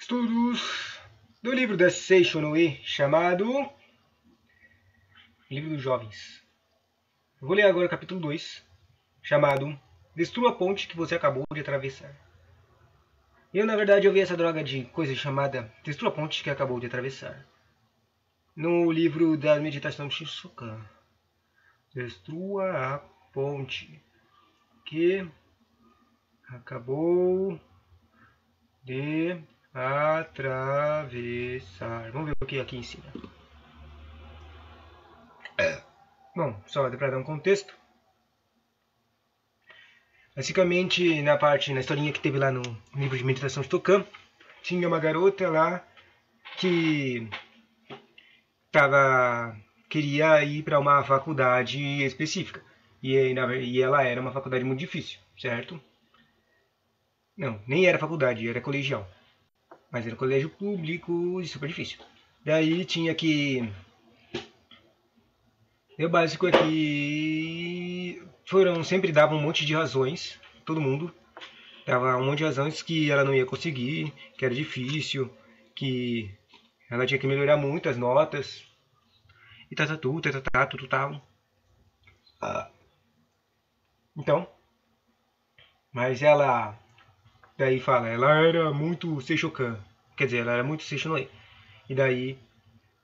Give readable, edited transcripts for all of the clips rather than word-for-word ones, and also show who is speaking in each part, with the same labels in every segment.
Speaker 1: Estudos do livro da Seishun Ue, chamado Livro dos Jovens. Eu vou ler agora o capítulo 2, chamado Destrua a ponte que você acabou de atravessar. Na verdade, eu vi essa droga de coisa chamada Destrua a ponte que acabou de atravessar no livro da meditação Shinsokan. Destrua a ponte que acabou de atravessar. Vamos ver o que aqui ensina. Bom, só para dar um contexto. Basicamente, na historinha que teve lá no livro de meditação Shinsokan, tinha uma garota lá que queria ir para uma faculdade específica. E ela era uma faculdade muito difícil, certo? Não, nem era faculdade, era colegial. Mas era colégio público e super difícil. Daí tinha que... O básico é que sempre davam um monte de razões, todo mundo dava um monte de razões que ela não ia conseguir, que era difícil, que ela tinha que melhorar muito as notas, e tudo tal. Então, mas ela, daí fala, ela era muito Seishokan, quer dizer, ela era muito Seishun Ue. E daí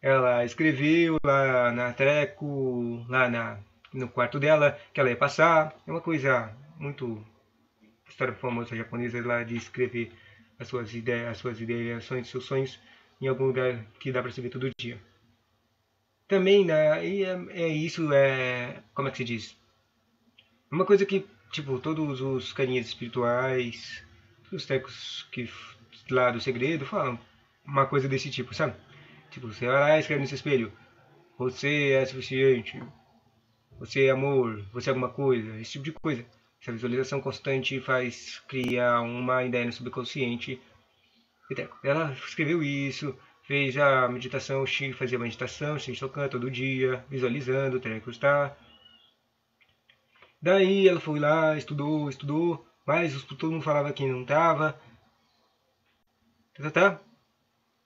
Speaker 1: ela escreveu lá na treco, no quarto dela, que ela ia passar. É uma coisa muito história famosa japonesa lá de escrever as suas ideias, seus sonhos em algum lugar que dá para se ver todo dia. Também, como é que se diz? Uma coisa que, tipo, todos os carinhas espirituais, os tecos lá do segredo falam uma coisa desse tipo, sabe? Tipo, você vai lá e escreve no seu espelho: você é suficiente, você é amor, você é alguma coisa, esse tipo de coisa. Essa visualização constante faz criar uma ideia no subconsciente. Ela escreveu isso, fez a meditação, fazia meditação, Shinsokan todo dia, visualizando, trecos, tá? Daí ela foi lá, estudou, mas todo mundo falava que não tava.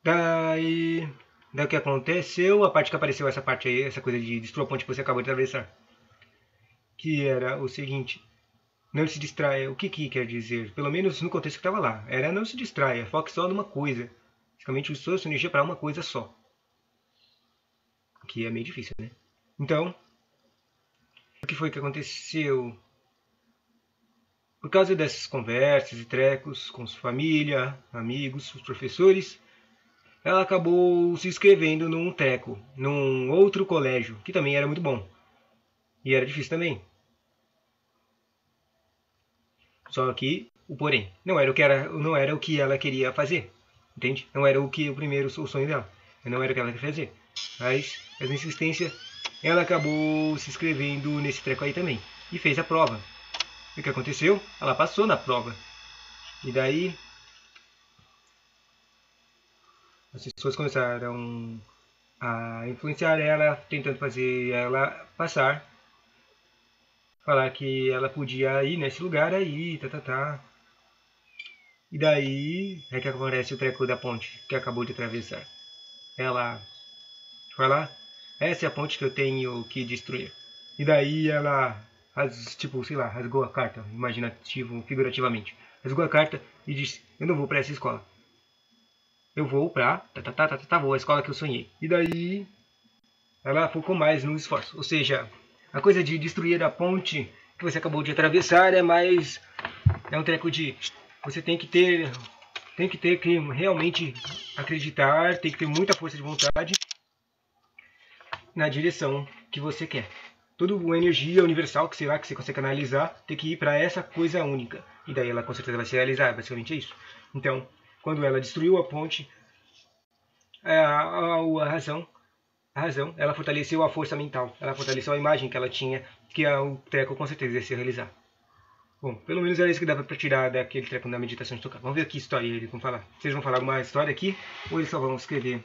Speaker 1: Daí o que aconteceu, a parte que apareceu, essa parte aí, essa coisa de destruir a ponte que você acabou de atravessar. Que era o seguinte: não se distraia. O que quer dizer? Pelo menos no contexto que estava lá. Era não se distraia, foque só numa coisa. Basicamente, usou sua energia para uma coisa só. Que é meio difícil, né? Então, o que foi que aconteceu? Por causa dessas conversas e trecos com sua família, amigos, os professores, ela acabou se inscrevendo num treco, num outro colégio, que também era muito bom. E era difícil também. Só que, o porém, não era o que ela queria fazer. Entende? Não era o sonho dela. Não era o que ela queria fazer. Mas, essa insistência, ela acabou se inscrevendo nesse treco aí também. E fez a prova. E o que aconteceu? Ela passou na prova. E daí, as pessoas começaram a influenciar ela, tentando fazer ela passar. Falar que ela podia ir nesse lugar aí, E daí é que aparece o treco da ponte que acabou de atravessar. Ela fala: essa é a ponte que eu tenho que destruir. E daí ela, rasgou a carta, figurativamente. Rasgou a carta e disse: eu não vou para essa escola. Eu vou para vou a escola que eu sonhei. E daí ela focou mais no esforço. Ou seja, a coisa de destruir a ponte que você acabou de atravessar é um treco de você tem que realmente acreditar, tem que ter muita força de vontade na direção que você quer. Toda a energia universal que você consegue analisar tem que ir para essa coisa única. E daí ela com certeza vai se realizar, basicamente é isso. Então, quando ela destruiu a ponte, a razão, ela fortaleceu a força mental, ela fortaleceu a imagem que ela tinha, que o treco com certeza ia se realizar. Bom, pelo menos era isso que dava para tirar daquele treco da meditação de tocar. Vamos ver que história eles vão falar. Vocês vão falar alguma história aqui? Ou eles só vão escrever?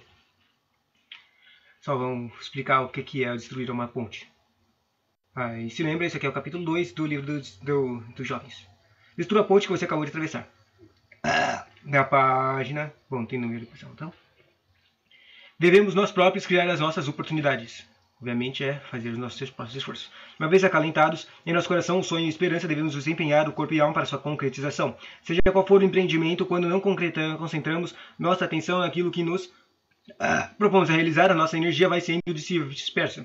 Speaker 1: Só vão explicar o que é destruir uma ponte? E se lembra, esse aqui é o capítulo 2 do livro dos jovens. Destrua a ponte que você acabou de atravessar. na página... Bom, tem número, pessoal, então... Devemos nós próprios criar as nossas oportunidades. Obviamente é fazer os nossos próprios esforços. Uma vez acalentados, em nosso coração, sonho e esperança, devemos desempenhar o corpo e alma para sua concretização. Seja qual for o empreendimento, quando não concentramos nossa atenção naquilo que nos propomos a realizar, a nossa energia vai sendo dispersa.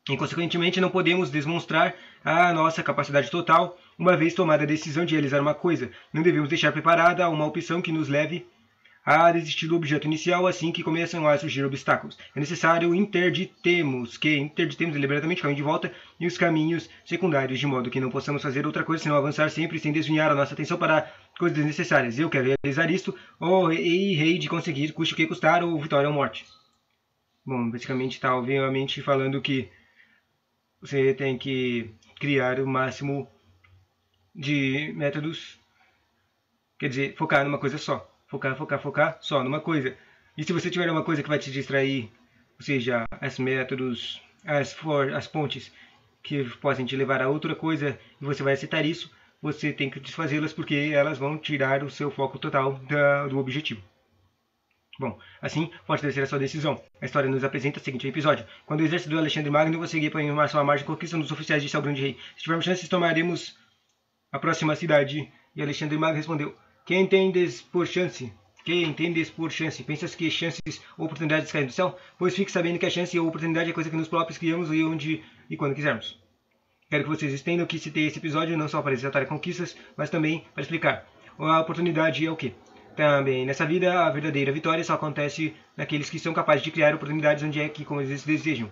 Speaker 1: E, consequentemente, não podemos demonstrar a nossa capacidade total uma vez tomada a decisão de realizar uma coisa. Não devemos deixar preparada uma opção que nos leve a desistir do objeto inicial assim que começam a surgir obstáculos. É necessário interditemos deliberadamente o caminho de volta e os caminhos secundários, de modo que não possamos fazer outra coisa senão avançar sempre sem desviar a nossa atenção para coisas desnecessárias. Eu quero realizar isto, ou rei de conseguir, custe o que custar, ou vitória ou morte. Bom, basicamente está obviamente falando que você tem que criar o máximo de métodos, quer dizer, focar numa coisa só. Focar só numa coisa. E se você tiver uma coisa que vai te distrair, ou seja, os métodos, as pontes que podem te levar a outra coisa, e você vai aceitar isso, você tem que desfazê-las porque elas vão tirar o seu foco total do objetivo. Bom, assim pode ser a sua decisão. A história nos apresenta o seguinte episódio. Quando o exército do Alexandre Magno conseguia apanhar sua margem, conquistando os oficiais, disse ao grande rei: se tivermos chances, tomaremos a próxima cidade. E Alexandre Magno respondeu: que entendes por chance? Pensas que chances ou oportunidades caem do céu? Pois fique sabendo que a chance ou oportunidade é coisa que nós próprios criamos e onde e quando quisermos. Quero que vocês entendam que citei esse episódio não só para exaltar conquistas, mas também para explicar. A oportunidade é o quê? Também nessa vida, a verdadeira vitória só acontece naqueles que são capazes de criar oportunidades onde é que como eles desejam.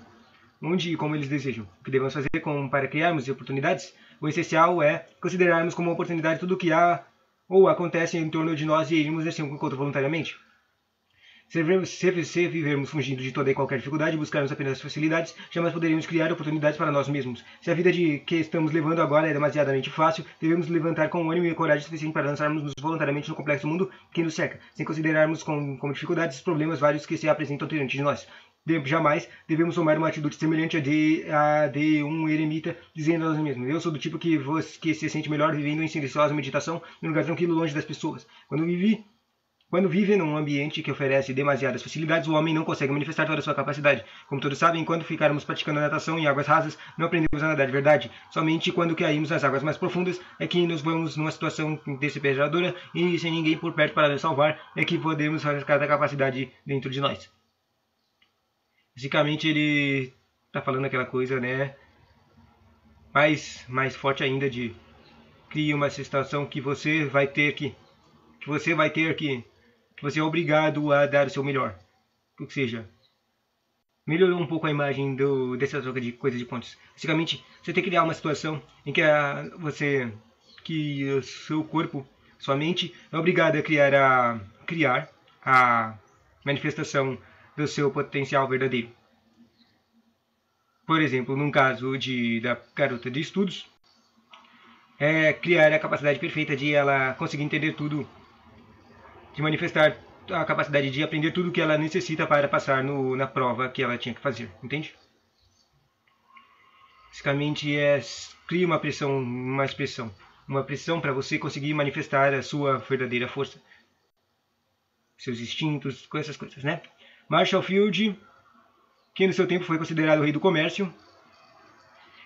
Speaker 1: Onde e como eles desejam. O que devemos fazer para criarmos oportunidades? O essencial é considerarmos como oportunidade tudo o que há ou acontece em torno de nós e irmos assim um contra voluntariamente. Se vivermos fugindo de toda e qualquer dificuldade e buscarmos apenas as facilidades, jamais poderíamos criar oportunidades para nós mesmos. Se a vida que estamos levando agora é demasiadamente fácil, devemos levantar com ânimo e coragem suficiente para lançarmos-nos voluntariamente no complexo mundo que nos cerca, sem considerarmos como dificuldades os problemas vários que se apresentam diante de nós. Jamais devemos tomar uma atitude semelhante à de um eremita, dizendo a nós mesmos: eu sou do tipo que se sente melhor vivendo em silenciosa meditação, num lugar tranquilo, longe das pessoas. Quando vive num ambiente que oferece demasiadas facilidades, o homem não consegue manifestar toda a sua capacidade. Como todos sabem, quando ficarmos praticando natação em águas rasas, não aprendemos a nadar de verdade. Somente quando caímos nas águas mais profundas é que nos vamos numa situação desesperadora e sem ninguém por perto para nos salvar é que podemos fazer cada capacidade dentro de nós. Basicamente ele está falando aquela coisa, né, mais forte ainda de cria uma situação que você é obrigado a dar o seu melhor. Ou seja, melhorou um pouco a imagem dessa troca de coisas de pontos. Basicamente, você tem que criar uma situação em que o seu corpo, sua mente, é obrigado a criar a manifestação do seu potencial verdadeiro. Por exemplo, num caso da garota de estudos, criar a capacidade perfeita de ela conseguir entender tudo, de manifestar a capacidade de aprender tudo o que ela necessita para passar na prova que ela tinha que fazer, entende? Basicamente cria uma pressão para você conseguir manifestar a sua verdadeira força, seus instintos, com essas coisas, né? Marshall Field, que no seu tempo foi considerado o rei do comércio,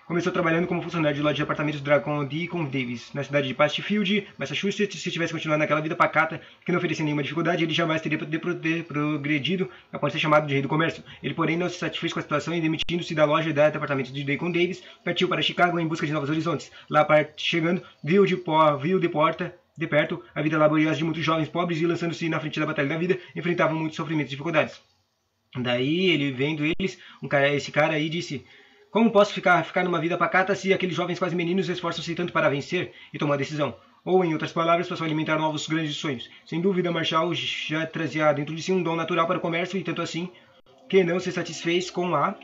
Speaker 1: começou trabalhando como funcionário de loja de apartamentos Dragon D. Davis, na cidade de Pittsfield, Massachusetts. Se tivesse continuado naquela vida pacata, que não oferecia nenhuma dificuldade, ele jamais teria progredido a ponto de ser chamado de rei do comércio. Ele, porém, não se satisfez com a situação e, demitindo-se da loja de apartamentos de Dragon Davis, partiu para Chicago em busca de novos horizontes. Lá, chegando, viu de perto a vida laboriosa de muitos jovens pobres e, lançando-se na frente da batalha da vida, enfrentavam muitos sofrimentos e dificuldades. Daí, ele vendo eles, esse cara aí disse: como posso ficar numa vida pacata se aqueles jovens quase meninos esforçam-se tanto para vencer e tomar decisão? Ou, em outras palavras, posso alimentar novos grandes sonhos. Sem dúvida, Marshall já trazia dentro de si um dom natural para o comércio e tanto assim que não se satisfez com a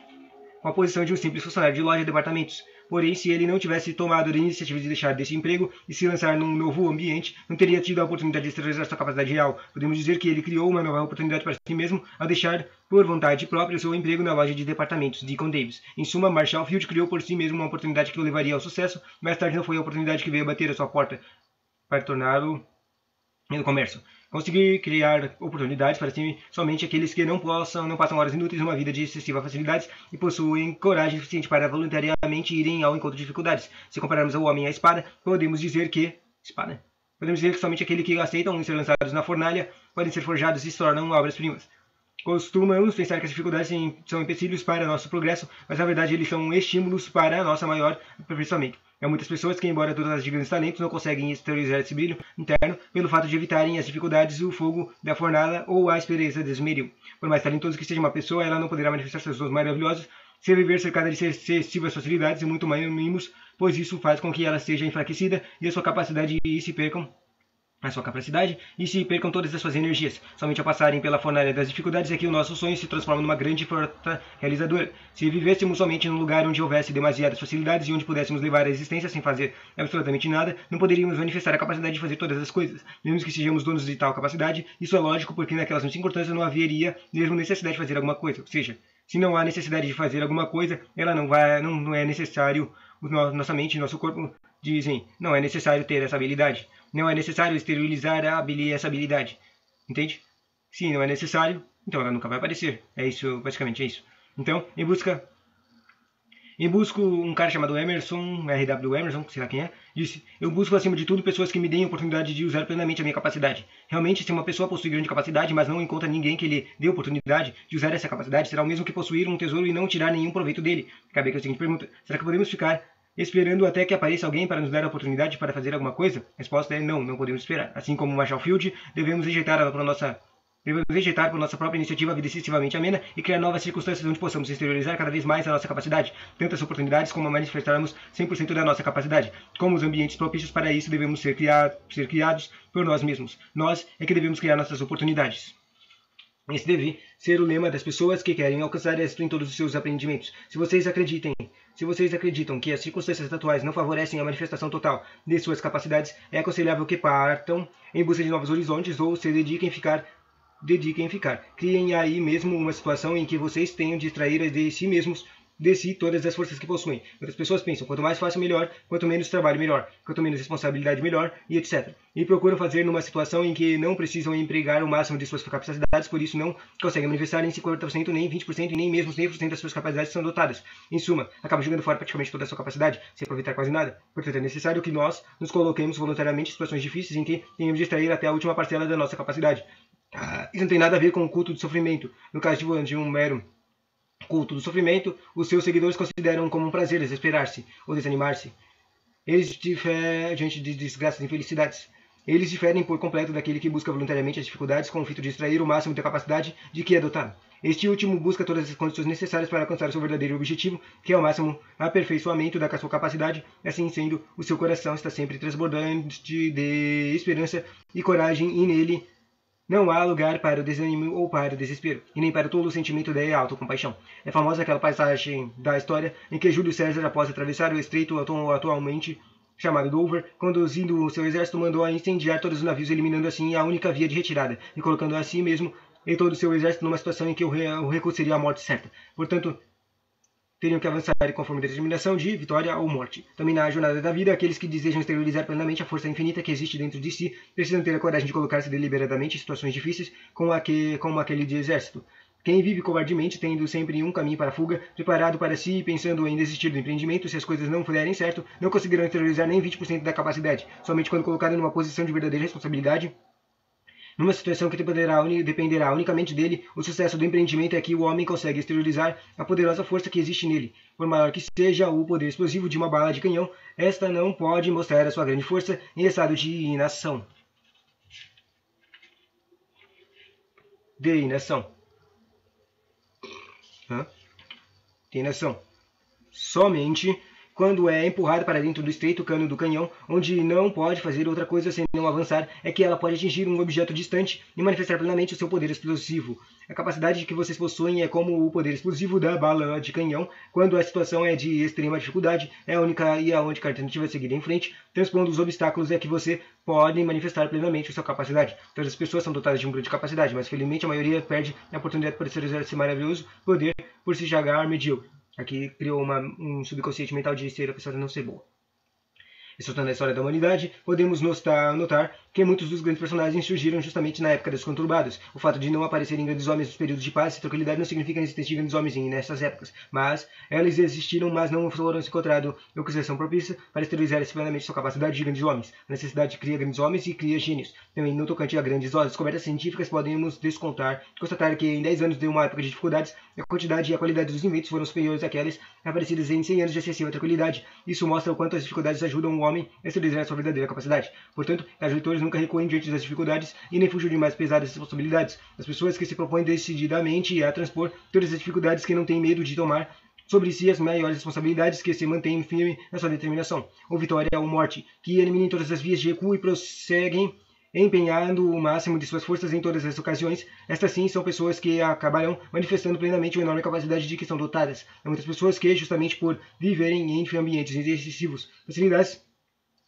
Speaker 1: posição de um simples funcionário de loja de departamentos. Porém, se ele não tivesse tomado a iniciativa de deixar desse emprego e se lançar num novo ambiente, não teria tido a oportunidade de extravasar sua capacidade real. Podemos dizer que ele criou uma nova oportunidade para si mesmo ao deixar, por vontade própria, seu emprego na loja de departamentos Deacon Davis. Em suma, Marshall Field criou por si mesmo uma oportunidade que o levaria ao sucesso. Mais tarde não foi a oportunidade que veio bater a sua porta para torná-lo no comércio. Conseguir criar oportunidades para si somente aqueles que não passam horas inúteis numa vida de excessiva facilidades e possuem coragem suficiente para voluntariamente irem ao encontro de dificuldades. Se compararmos o homem à espada, podemos dizer que somente aqueles que aceitam ser lançados na fornalha podem ser forjados e se tornam obras-primas. Costumamos pensar que as dificuldades são empecilhos para nosso progresso, mas na verdade eles são estímulos para nosso maior aperfeiçoamento. Há muitas pessoas que, embora todas de grandes talentos, não conseguem exteriorizar esse brilho interno pelo fato de evitarem as dificuldades, o fogo da fornalha ou a aspereza do esmeril. Por mais talentosa que seja uma pessoa, ela não poderá manifestar seus dons maravilhosos se viver cercada de excessivas facilidades e muito mais mimos, pois isso faz com que ela seja enfraquecida e a sua capacidade se percam todas as suas energias. Somente ao passarem pela fornalha das dificuldades é que o nosso sonho se transforma numa grande força realizadora. Se vivêssemos somente num lugar onde houvesse demasiadas facilidades e onde pudéssemos levar a existência sem fazer absolutamente nada, não poderíamos manifestar a capacidade de fazer todas as coisas. Mesmo que sejamos donos de tal capacidade, isso é lógico porque naquelas circunstâncias não haveria mesmo necessidade de fazer alguma coisa. Ou seja, se não há necessidade de fazer alguma coisa, ela não é necessário, nossa mente e nosso corpo dizem, não é necessário ter essa habilidade. Não é necessário esterilizar essa habilidade. Entende? Se não é necessário, então ela nunca vai aparecer. É isso, basicamente é isso. Então, busco um cara chamado Emerson, R.W. Emerson, sei lá quem é, disse: eu busco acima de tudo pessoas que me deem a oportunidade de usar plenamente a minha capacidade. Realmente, se uma pessoa possui grande capacidade, mas não encontra ninguém que lhe dê a oportunidade de usar essa capacidade, será o mesmo que possuir um tesouro e não tirar nenhum proveito dele. Acabei com a seguinte pergunta: será que podemos ficar esperando até que apareça alguém para nos dar a oportunidade para fazer alguma coisa? A resposta é não, não podemos esperar. Assim como Marshall Field, devemos rejeitar por nossa própria iniciativa a vida excessivamente amena e criar novas circunstâncias onde possamos exteriorizar cada vez mais a nossa capacidade, tantas oportunidades como manifestarmos 100% da nossa capacidade. Como os ambientes propícios para isso devemos ser criados por nós mesmos. Nós é que devemos criar nossas oportunidades. Esse deve ser o lema das pessoas que querem alcançar êxito em todos os seus aprendimentos. Se vocês acreditam que as circunstâncias atuais não favorecem a manifestação total de suas capacidades, é aconselhável que partam em busca de novos horizontes ou se dediquem a ficar. Criem aí mesmo uma situação em que vocês tenham de extrair de si todas as forças que possuem. Outras pessoas pensam, quanto mais fácil melhor, quanto menos trabalho melhor, quanto menos responsabilidade melhor, e etc. E procuram fazer numa situação em que não precisam empregar o máximo de suas capacidades, por isso não conseguem manifestar nem 50%, nem 20%, e nem mesmo 100% das suas capacidades que são dotadas. Em suma, acabam jogando fora praticamente toda a sua capacidade, sem aproveitar quase nada. Portanto, é necessário que nós nos coloquemos voluntariamente em situações difíceis em que tenhamos de extrair até a última parcela da nossa capacidade. Isso não tem nada a ver com o culto do sofrimento. No caso de um mero culto do sofrimento, os seus seguidores consideram como um prazer desesperar-se ou desanimar-se. Eles diferem diante de desgraças e infelicidades. Eles diferem por completo daquele que busca voluntariamente as dificuldades com o fito de extrair o máximo da capacidade de que é dotado. Este último busca todas as condições necessárias para alcançar o seu verdadeiro objetivo, que é o máximo aperfeiçoamento da sua capacidade. Assim sendo, o seu coração está sempre transbordante de esperança e coragem, e nele não há lugar para o desânimo ou para o desespero, e nem para todo o sentimento de autocompaixão. É famosa aquela passagem da história em que Júlio César, após atravessar o estreito atualmente chamado Dover, conduzindo o seu exército, mandou a incendiar todos os navios, eliminando assim a única via de retirada, e colocando a si mesmo e todo o seu exército numa situação em que o recuo seria a morte certa. Portanto, teriam que avançar conforme determinação de vitória ou morte. Também na jornada da vida, aqueles que desejam exteriorizar plenamente a força infinita que existe dentro de si precisam ter a coragem de colocar-se deliberadamente em situações difíceis como aquele de exército. Quem vive covardemente, tendo sempre um caminho para a fuga, preparado para si e pensando em desistir do empreendimento, se as coisas não derem certo, não conseguirão exteriorizar nem 20% da capacidade. Somente quando colocado numa posição de verdadeira responsabilidade, numa situação que dependerá unicamente dele, o sucesso do empreendimento é que o homem consegue exteriorizar a poderosa força que existe nele. Por maior que seja o poder explosivo de uma bala de canhão, esta não pode mostrar a sua grande força em estado de inação. Somente quando é empurrada para dentro do estreito cano do canhão, onde não pode fazer outra coisa senão avançar, é que ela pode atingir um objeto distante e manifestar plenamente o seu poder explosivo. A capacidade que vocês possuem é como o poder explosivo da bala de canhão. Quando a situação é de extrema dificuldade, é a única alternativa é seguir em frente, transpondo os obstáculos, é que você pode manifestar plenamente a sua capacidade. Todas as pessoas são dotadas de uma grande capacidade, mas felizmente a maioria perde a oportunidade para exercer esse maravilhoso poder por se julgar medíocre. Aqui criou um subconsciente mental de ser a pessoa não ser boa. Estudando a história da humanidade, podemos notar que muitos dos grandes personagens surgiram justamente na época dos conturbados. O fato de não aparecerem grandes homens nos períodos de paz e tranquilidade não significa a existência de grandes homens nessas épocas, mas eles existiram, mas não foram encontrados em ocasião propícia para exteriorizar plenamente sua capacidade de grandes homens. A necessidade cria grandes homens e cria gênios. Também no tocante a grandes descobertas científicas, podemos constatar que em 10 anos de uma época de dificuldades, a quantidade e a qualidade dos inventos foram superiores àquelas aparecidas em 100 anos de excessiva tranquilidade. Isso mostra o quanto as dificuldades ajudam o homem a exteriorizar sua verdadeira capacidade. Portanto, os leitores nunca recuem diante das dificuldades e nem fujam de mais pesadas responsabilidades. As pessoas que se propõem decididamente a transpor todas as dificuldades, que não têm medo de tomar sobre si as maiores responsabilidades, que se mantêm firme na sua determinação, ou vitória ou morte, que eliminem todas as vias de recuo e prosseguem empenhando o máximo de suas forças em todas as ocasiões. Estas sim são pessoas que acabarão manifestando plenamente uma enorme capacidade de que são dotadas. Há muitas pessoas que, justamente por viverem em ambientes excessivos, facilidades,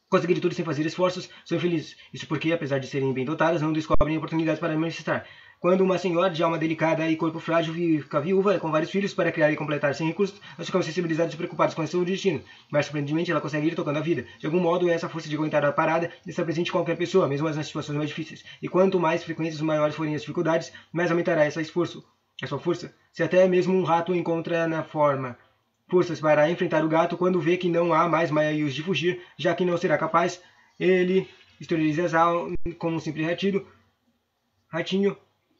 Speaker 1: conseguirem tudo sem fazer esforços, são infelizes. Isso porque, apesar de serem bem dotadas, não descobrem oportunidades para manifestar. Quando uma senhora de alma delicada e corpo frágil fica viúva com vários filhos para criar e completar sem recursos, nós ficamos sensibilizados e preocupados com seu destino. Mas, surpreendentemente, ela consegue ir tocando a vida. De algum modo, essa força de aguentar a parada está presente em qualquer pessoa, mesmo nas situações mais difíceis. E quanto mais frequentes e maiores forem as dificuldades, mais aumentará esse esforço, a sua força. Se até mesmo um rato encontra na forma forças para enfrentar o gato, quando vê que não há mais meios de fugir, já que não será capaz, ele exterioriza como um simples ratinho,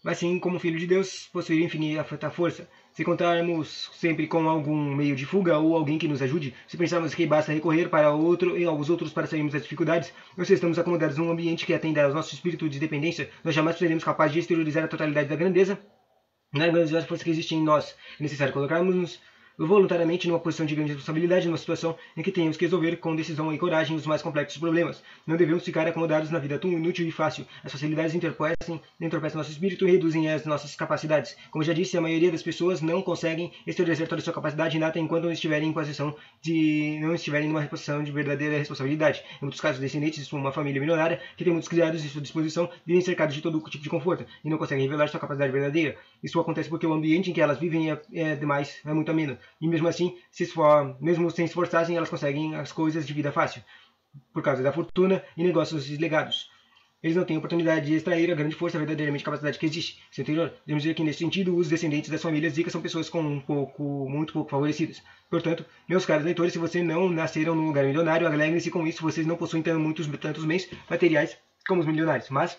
Speaker 1: assim como filho de Deus, possuir infinita força. Se contarmos sempre com algum meio de fuga ou alguém que nos ajude, se pensarmos que basta recorrer para outro e aos outros para sairmos das dificuldades, ou se estamos acomodados num ambiente que atenda ao nosso espírito de dependência, nós jamais seremos capazes de exteriorizar a totalidade da grandeza na grandiosa força que existe em nós. É necessário colocarmos-nos voluntariamente numa posição de grande responsabilidade, numa situação em que tenhamos que resolver com decisão e coragem os mais complexos problemas. Não devemos ficar acomodados na vida tão inútil e fácil. As facilidades entorpecem nosso espírito e reduzem as nossas capacidades. Como já disse, a maioria das pessoas não conseguem exteriorizar toda a sua capacidade inata enquanto não estiverem numa posição de verdadeira responsabilidade. Em muitos casos, descendentes de uma família milionária que tem muitos criados à sua disposição vivem cercados de todo tipo de conforto e não conseguem revelar sua capacidade verdadeira. Isso acontece porque o ambiente em que elas vivem é muito ameno. E mesmo assim, mesmo sem esforçarem, elas conseguem as coisas de vida fácil, por causa da fortuna e negócios legados. Eles não têm oportunidade de extrair a grande força, verdadeiramente capacidade que existe. Seu interior, devemos dizer que, nesse sentido, os descendentes das famílias ricas são pessoas muito pouco favorecidas. Portanto, meus caros leitores, se vocês não nasceram num lugar milionário, alegrem-se com isso. Vocês não possuem tantos bens materiais como os milionários, mas,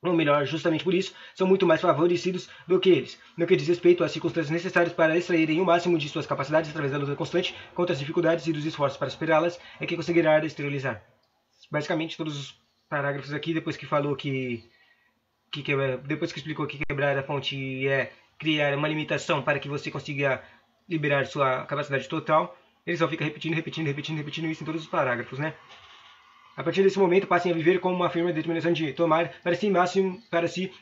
Speaker 1: ou melhor, justamente por isso, são muito mais favorecidos do que eles, no que diz respeito às circunstâncias necessárias para extraírem o máximo de suas capacidades através da luta constante contra as dificuldades e dos esforços para superá-las, é que conseguirá exteriorizar. Basicamente, todos os parágrafos aqui, depois que falou depois que explicou que quebrar a fonte é criar uma limitação para que você consiga liberar sua capacidade total, ele só fica repetindo isso em todos os parágrafos, né? A partir desse momento, passem a viver com uma firme determinação de tomar para si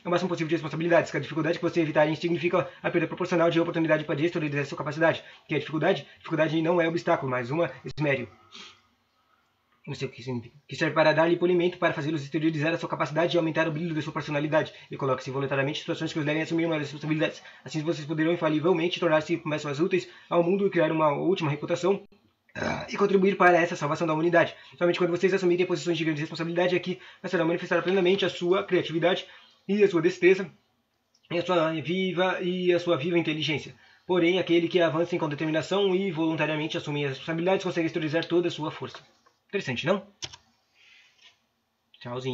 Speaker 1: o máximo possível de responsabilidades. Que a dificuldade que você evitarem significa a perda proporcional de oportunidade para exteriorizar sua capacidade. Que a dificuldade não é obstáculo, mas uma esmérito. Não sei o que significa. Que serve para dar-lhe polimento, para fazê-los exteriorizar a sua capacidade e aumentar o brilho da sua personalidade. E coloque-se voluntariamente em situações que os levem a assumir maiores responsabilidades. Assim vocês poderão infalivelmente tornar-se mais úteis ao mundo e criar uma última reputação e contribuir para essa salvação da humanidade. Somente quando vocês assumirem posições de grande responsabilidade é que serão manifestar plenamente a sua criatividade e a sua destreza e a sua viva inteligência. Porém, aquele que avança com determinação e voluntariamente assume as responsabilidades consegue exteriorizar toda a sua força. Interessante, não? Tchauzinho.